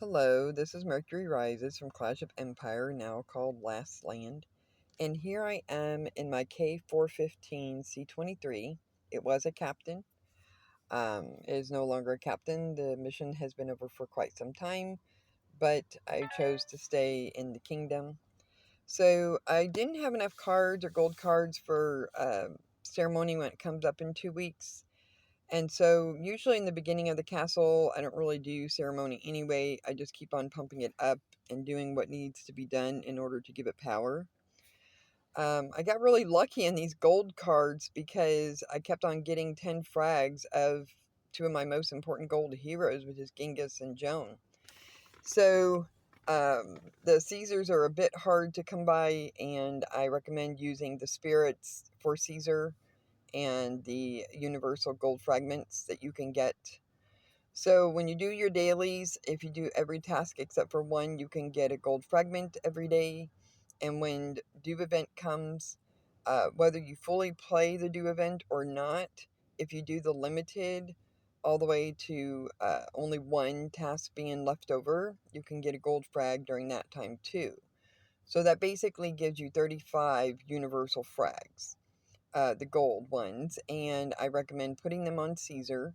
Hello, this is Mercury Rises from Clash of Empire, now called Last Land. And here I am in my k415 C-23. It was a captain. It is no longer a captain. The mission has been over for quite some time, but I chose to stay in the kingdom. So I didn't have enough cards or gold cards for ceremony when it comes up in 2 weeks. And so usually in the beginning of the castle, I don't really do ceremony anyway. I just keep on pumping it up and doing what needs to be done in order to give it power. I got really lucky in these gold cards because I kept on getting 10 frags of two of my most important gold heroes, which is Genghis and Joan. So the Caesars are a bit hard to come by, and I recommend using the spirits for Caesar and the universal gold fragments that you can get. So when you do your dailies, if you do every task except for one, you can get a gold fragment every day. And when do event comes, whether you fully play the do event or not, if you do the limited all the way to only one task being left over, you can get a gold frag during that time too. So that basically gives you 35 universal frags, the gold ones, and I recommend putting them on Caesar.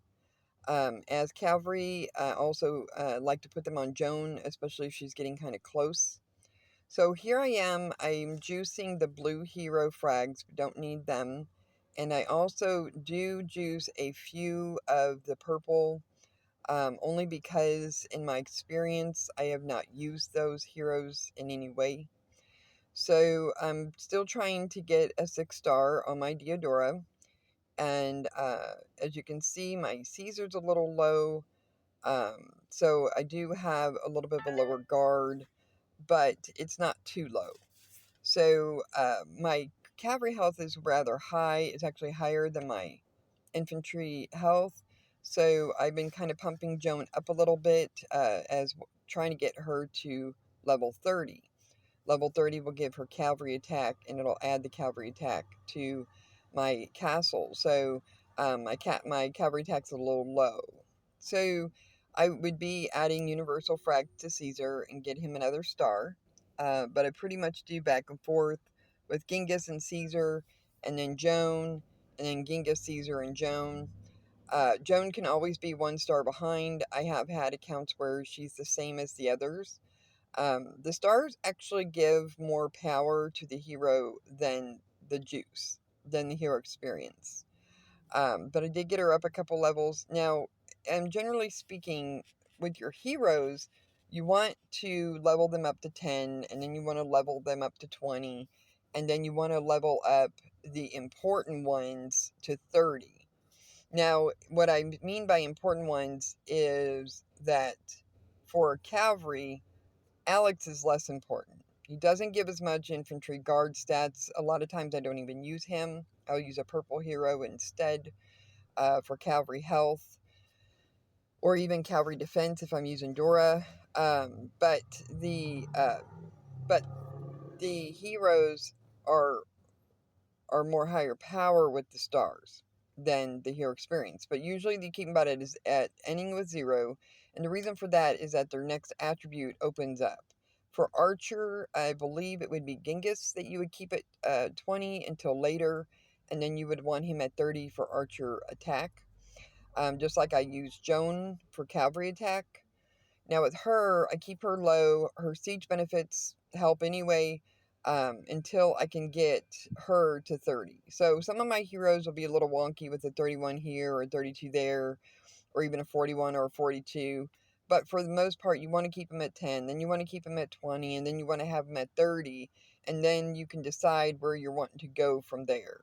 As cavalry, I also like to put them on Joan, especially if she's getting kind of close. So here I am, I'm juicing the blue hero frags, we don't need them. And I also do juice a few of the purple, only because in my experience, I have not used those heroes in any way. So I'm still trying to get a 6-star on my Diodora. And as you can see, my Caesar's a little low. So I do have a little bit of a lower guard, but it's not too low. So my cavalry health is rather high. It's actually higher than my infantry health. So I've been kind of pumping Joan up a little bit as trying to get her to level 30. Level 30 will give her cavalry attack, and it'll add the cavalry attack to my castle. So my cavalry attack's a little low. So I would be adding Universal Frag to Caesar and get him another star. But I pretty much do back and forth with Genghis and Caesar, and then Joan, and then Genghis, Caesar, and Joan. Joan can always be 1 star behind. I have had accounts where she's the same as the others. The stars actually give more power to the hero than the juice, than the hero experience. But I did get her up a couple levels. Now, and generally speaking, with your heroes, you want to level them up to 10, and then you want to level them up to 20, and then you want to level up the important ones to 30. Now, what I mean by important ones is that for cavalry, Alex is less important. He doesn't give as much infantry guard stats. A lot of times I don't even use him. I'll use a purple hero instead for cavalry health or even cavalry defense if I'm using Dora. But the heroes are more higher power with the stars than the hero experience. But usually you keep about it is at ending with 0. And the reason for that is that their next attribute opens up. For Archer, I believe it would be Genghis that you would keep at 20 until later. And then you would want him at 30 for Archer attack. Just like I use Joan for cavalry attack. Now with her, I keep her low. Her siege benefits help anyway until I can get her to 30. So some of my heroes will be a little wonky with a 31 here or a 32 there, or even a 41 or a 42. But for the most part, you want to keep them at 10, then you want to keep them at 20, and then you want to have them at 30, and then you can decide where you're wanting to go from there.